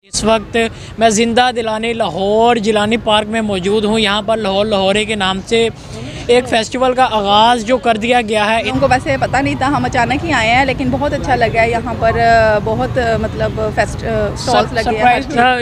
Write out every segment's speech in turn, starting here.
इस वक्त मैं ज़िंदा दिलाने लाहौर जिलानी पार्क में मौजूद हूँ। यहाँ पर लाहौर लाहौरे के नाम से एक फ़ेस्टिवल का आगाज़ जो कर दिया गया है। उनको वैसे पता नहीं था, हम अचानक ही आए हैं, लेकिन बहुत अच्छा लगा है यहाँ पर। बहुत मतलब स्टॉल्स लगे हैं। अच्छा,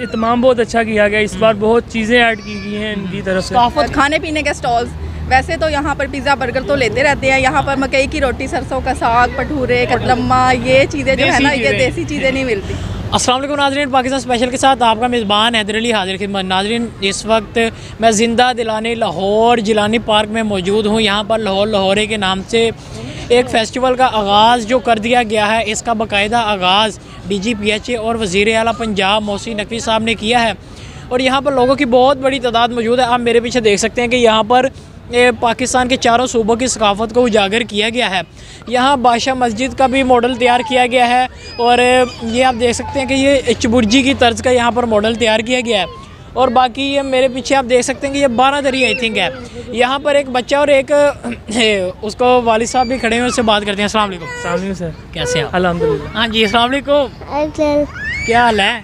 इत्माम बहुत अच्छा किया गया इस बार। बहुत चीज़ें ऐड की गई हैं इनकी तरफ से। काफ़त खाने पीने के स्टॉल्स, वैसे तो यहाँ पर पिज़्ज़ा बर्गर तो लेते रहते हैं। यहाँ पर मकई की रोटी, सरसों का साग, भटूरे, कतलम्मा, ये चीज़ें जो है ना, ये देसी चीज़ें नहीं मिलती। अस्सलाम वालेकुम नाज़रीन, पाकिस्तान स्पेशल के साथ आपका मेज़बान हैदर अली हाजिर खिदमत। नाज़रीन, इस वक्त मैं ज़िंदा दिलाने लाहौर जिलानी पार्क में मौजूद हूँ। यहाँ पर लाहौर लाहौरे के नाम से एक फ़ेस्टिवल का आगाज़ जो कर दिया गया है, इसका बाकायदा आगाज़ DGPH और वज़ीर आला पंजाब मोहसिन नकवी साहब ने किया है। और यहाँ पर लोगों की बहुत बड़ी तादाद मौजूद है। आप मेरे पीछे देख सकते हैं कि यहाँ पर पाकिस्तान के चारों सूबों की सकाफ़त को उजागर किया गया है। यहाँ बादशाह मस्जिद का भी मॉडल तैयार किया गया है। और ये आप देख सकते हैं कि ये चुबुर्जी की तर्ज का यहाँ पर मॉडल तैयार किया गया है। और बाकी ये मेरे पीछे आप देख सकते हैं कि ये 12 दरी आई थिंक है। यहाँ पर एक बच्चा और एक उसको वालिद साहब भी खड़े हैं, उससे बात करते हैं। अस्सलाम वालेकुम। सामने सर, कैसे हैं आप? अल्हम्दुलिल्लाह। हाँ जी, अस्सलाम वालेकुम। क्या हाल है?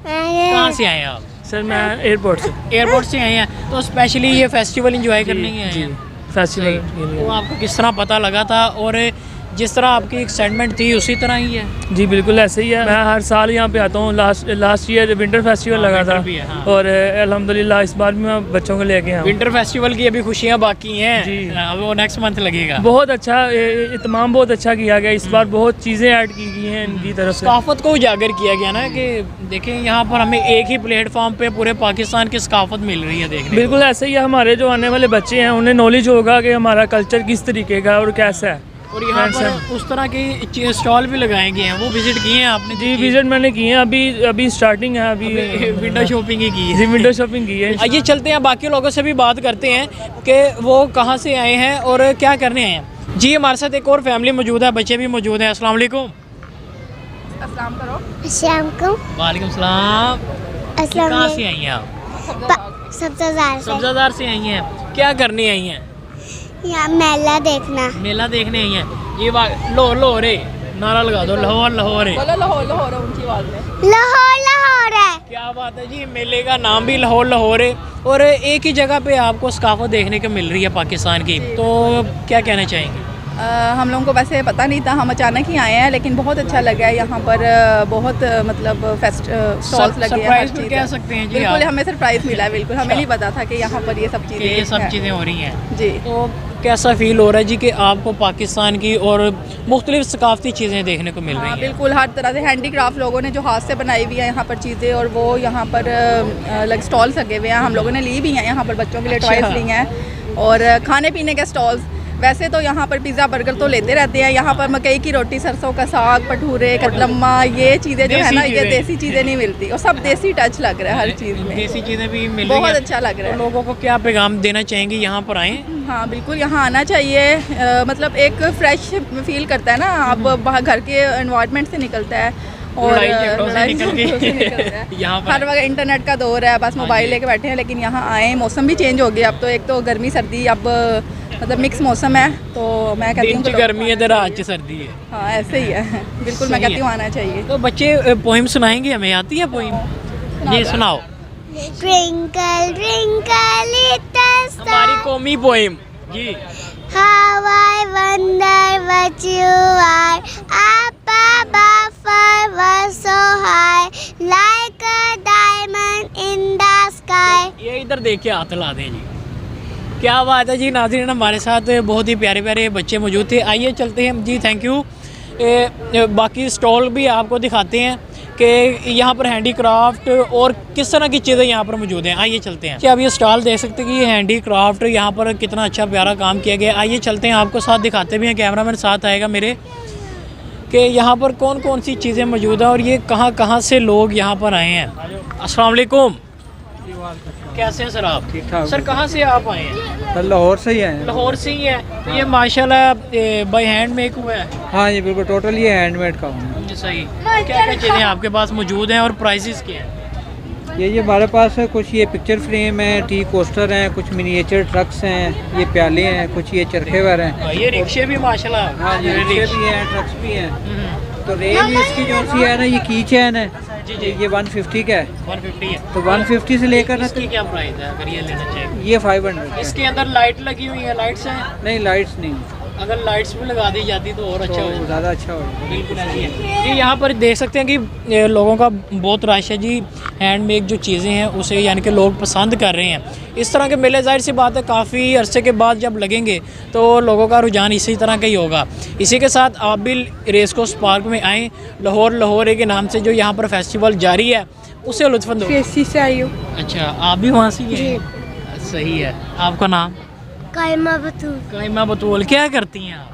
कहाँ से आए हैं आप? सर मैं एयरपोर्ट से। एयरपोर्ट से आए हैं, तो स्पेशली ये फेस्टिवल एंजॉय करने के आए जी, हैं। फेस्टिवल तो आपको किस तरह पता लगा था, और जिस तरह आपकी एक्साइटमेंट थी उसी तरह ही है? जी बिल्कुल ऐसे ही है। मैं हर साल यहाँ पे आता हूँ। लास्ट ईयर विंटर फेस्टिवल लगा था भी है, हाँ। और अल्हम्दुलिल्लाह इस बार भी मैं बच्चों को लेके आया हूँ। विंटर फेस्टिवल की अभी खुशियाँ बाकी हैं जी। अब वो नेक्स्ट मंथ लगेगा। बहुत अच्छा, इत्माम बहुत अच्छा किया गया इस बार। बहुत चीज़ें ऐड की गई हैं इनकी तरफ से। सकाफत को उजागर किया गया ना, कि देखें यहाँ पर हमें एक ही प्लेटफॉर्म पे पूरे पाकिस्तान की सकाफत मिल रही है देखने। बिल्कुल ऐसे ही है। हमारे जो आने वाले बच्चे हैं उन्हें नॉलेज होगा कि हमारा कल्चर किस तरीके का और कैसा है। और यहाँ पर उस तरह के स्टॉल भी लगाए गए हैं, वो विजिट किए हैं आपने? जी विजिट मैंने किए हैं। अभी स्टार्टिंग है। अभी विंडो शॉपिंग ही की है। जी विंडो शॉपिंग की है। आइए चलते हैं, बाकी लोगों से भी बात करते हैं कि वो कहाँ से आए हैं और क्या करने आए हैं। जी, हमारे साथ एक और फैमिली मौजूद है, बच्चे भी मौजूद हैं। अस्सलाम वालेकुम। अस्सलाम करो। वालेकुम सलाम। कहाँ से आई हैं आप? सब्जादार से आई हैं। क्या करने आई हैं? यहाँ मेला देखना। मेला देखने आई हैं। ये लाहौर लाहौरे नारा लगा दो, लाहौर लाहौरे। बोलो लाहौर लाहौर उनकी आवाज़ में। लाहौर लाहौर है। क्या बात है जी, मेले का नाम भी लाहौर लाहौर है और एक ही जगह पे आपको सकाफत देखने को मिल रही है पाकिस्तान की, तो क्या कहना चाहेंगे? हम लोगों को वैसे पता नहीं था, हम अचानक ही आए हैं, लेकिन बहुत अच्छा लगा है यहाँ पर। बहुत मतलब स्टॉल्स लगे हैं। सरप्राइज भी कह सकते हैं जी। बिल्कुल हमें सरप्राइज मिला है। बिल्कुल हमें नहीं पता था कि यहाँ पर ये सब चीज़ें हो रही हैं जी। तो कैसा फील हो रहा है जी कि आपको पाकिस्तान की और मुख्तलिफ सकाफती चीज़ें देखने को मिल रही हैं? बिल्कुल हर तरह से हैंडीक्राफ्ट लोगों ने जो हाथ से बनाई हुई है यहाँ पर चीज़ें, और वो यहाँ पर स्टॉल्स लगे हुए हैं। हम लोगों ने ली भी हैं यहाँ पर, बच्चों के लिए टॉयज़ ली हैं। और खाने पीने के स्टॉल्स, वैसे तो यहाँ पर पिज़्ज़ा बर्गर तो लेते रहते हैं। यहाँ पर मकई की रोटी, सरसों का साग, भटूरे, कतलम्मा, ये चीज़ें जो है ना, ये देसी चीज़ें नहीं मिलती, और सब देसी टच लग रहा है हर चीज़ में। देसी चीज़ें भी मिल रही हैं, बहुत अच्छा लग रहा है। तो लोगों को क्या पैगाम देना चाहेंगे यहाँ पर आएँ? हाँ बिल्कुल, यहाँ आना चाहिए। मतलब एक फ्रेश फील करता है ना, आप बाहर घर के एनवायरनमेंट से निकलता है और लड़ाई झगड़ों से निकलता है। यहाँ पर हर वक्त इंटरनेट का दौर है, बस मोबाइल लेके बैठे हैं। लेकिन यहाँ आए, मौसम भी चेंज हो गया अब तो। एक तो गर्मी सर्दी, अब मतलब मिक्स मौसम है, तो मैं कहती हूँ गर्मी है तो रात सर्दी है। हाँ ऐसे ही है। बिल्कुल मैं कहती हूँ आना चाहिए। तो बच्चे पोइम सुनाएंगे, हमें आती है पोइम? जी सुनाओ। ट्विंकल ट्विंकल लिटिल स्टार, हमारी कौमी पोइम जी। How I wonder what you are, up above was so high, like a diamond in the sky. ये इधर देख के हाथ ला दें जी। क्या बात है जी। नाज़रीन, हमारे साथ बहुत ही प्यारे प्यारे बच्चे मौजूद थे। आइए चलते हैं जी, थैंक यू। बाकी स्टॉल भी आपको दिखाते हैं कि यहाँ पर हैंडीक्राफ्ट और किस तरह की चीज़ें यहाँ पर मौजूद हैं। आइए चलते हैं। क्या आप ये स्टॉल देख सकते हैं कि ये हैंडीक्राफ्ट यहाँ पर कितना अच्छा प्यारा काम किया गया है। आइए चलते हैं, आपको साथ दिखाते भी हैं। कैमरामैन साथ आएगा मेरे, कि यहाँ पर कौन कौन सी चीज़ें मौजूद हैं और ये कहाँ कहाँ से लोग यहाँ पर आए हैं। अस्सलाम वालेकुम। कैसे हैं सर आप? ठीक ठाक। सर कहाँ से आप आए हैं? सर लाहौर से ही आए हैं। लाहौर से ही है। तो ये माशाल्लाह बाय हैंड मेक हुआ है? हाँ जी बिल्कुल, टोटल ये हैंडमेड का हूँ। सही। क्या क्या चीज़ें आपके पास मौजूद हैं और प्राइसेस क्या हैं? ये हमारे पास है, कुछ ये पिक्चर फ्रेम है, टी कोस्टर हैं, कुछ मिनिएचर ट्रक्स हैं, ये प्याले हैं, कुछ ये चरखे वर हैं। ये रिक्शे भी माशाल्लाह। हाँ जी, रिक्शे भी हैं, ट्रक्स भी हैं। तो रेंज इसकी जो सी है ना, ये की चैन है, जी जी। ये 150 का है, 150 है। तो 150 से लेकर ना इसकी क्या प्राइस है अगर ये लेना चाहिए? ये 500 है। इसके अंदर लाइट लगी हुई है, लाइट्स हैं? नहीं लाइट्स नहीं, अगर लाइट्स भी लगा दी जाती तो और अच्छा हो तो जाता। ज़्यादा अच्छा होगा। बिल्कुल ऐसी है जी। यहाँ पर देख सकते हैं कि ये लोगों का बहुत रश है जी। हैंडमेड जो चीज़ें हैं उसे यानी कि लोग पसंद कर रहे हैं। इस तरह के मेले ज़ाहिर सी बात है काफ़ी अरसे के बाद जब लगेंगे तो लोगों का रुझान इसी तरह का ही होगा। इसी के साथ आप भी रेस कोर्स पार्क में आएँ। लाहौर के नाम से जो यहाँ पर फेस्टिवल जारी है उसे लुत्फ़ से आई हूँ। अच्छा, आप भी वहाँ से ही हैं? सही है। आपका नाम? कायमा बतूल। कायमा बतूल। क्या करती हैं आप?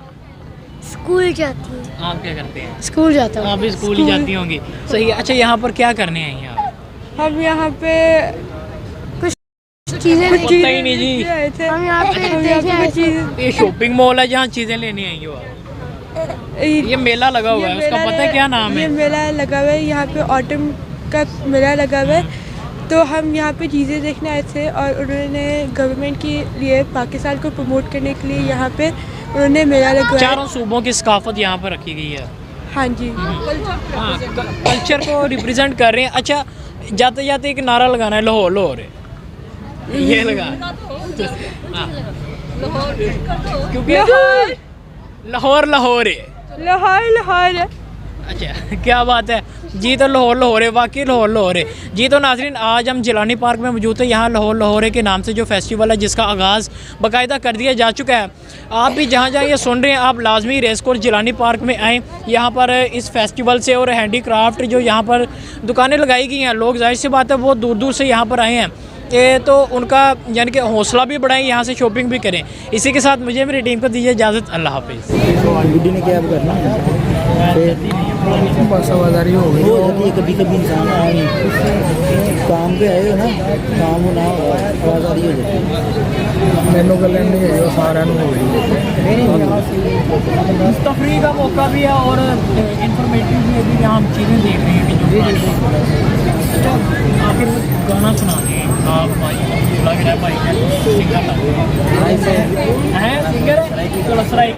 स्कूल जाती हूँ। आप क्या करते हैं? स्कूल जाता हूँ। आप भी स्कूल ही जाती होंगी। सही है। अच्छा, यहाँ पर क्या करने आई हैं आप? हम यहाँ पे चीज़ें पता ही नहीं जी। आए थे। हम यहाँ पे हम यहाँ पे कुछ चीज़ ये शॉपिंग मॉल है जहाँ चीज़ें लेने आई हो आप? ये मेला लगा हुआ है, उसका पता है क्या नाम ये है? मेला लगा हुआ है, यहाँ पे ऑटम का मेला लगा हुआ है। तो हम यहाँ पे चीज़ें देखने आए थे और उन्होंने गवर्नमेंट के लिए पाकिस्तान को प्रमोट करने के लिए यहाँ पे उन्होंने मेला लगवाया। चारों सूबों की सकाफत यहाँ पर रखी गई है। हाँ जी। हाँ, कल्चर को रिप्रेजेंट कर रहे हैं। अच्छा, जाते जाते एक नारा लगाना है, लाहौर लाहौर। ये लगा हाँ। क्योंकि लाहौर लाहौर है। लाहौर अच्छा, क्या बात है जी। तो लाहौर है, वाकई लाहौर है जी। तो नाज़रीन, आज हम जिलानी पार्क में मौजूद है। यहाँ लाहौर के नाम से जो फेस्टिवल है जिसका आगाज़ बाकायदा कर दिया जा चुका है। आप भी जहाँ जहाँ ये सुन रहे हैं आप लाजमी रेस कोर्स जिलानी पार्क में आएँ। यहाँ पर इस फेस्टिवल से और हैंडी क्राफ्ट जो यहाँ पर दुकानें लगाई गई हैं, लोग जाहिर सी बात है बहुत दूर दूर से यहाँ पर आए हैं। तो उनका यानी कि हौसला भी बढ़ाएं, यहाँ से शॉपिंग भी करें। इसी के साथ मुझे मेरी टीम को दीजिए इजाज़त। अल्लाह हाफिज़। गुड्डी ने क्या करना है, बस आवाज़ारी हो गई हो जाती है। कभी कभी इंसान काम पे आए हो ना, काम ना आवाज़ारी हो जाती है। मैनू गल नहीं है सारा हो गई। तफरी का मौका भी है और इंफॉर्मेटिव भी है कि हम चीज़ें देख रहे हैं कि जो आखिर गाना सुना दें आप भाई। लग रहा है भाई सिंगर है, सिंगर है। चलो सराय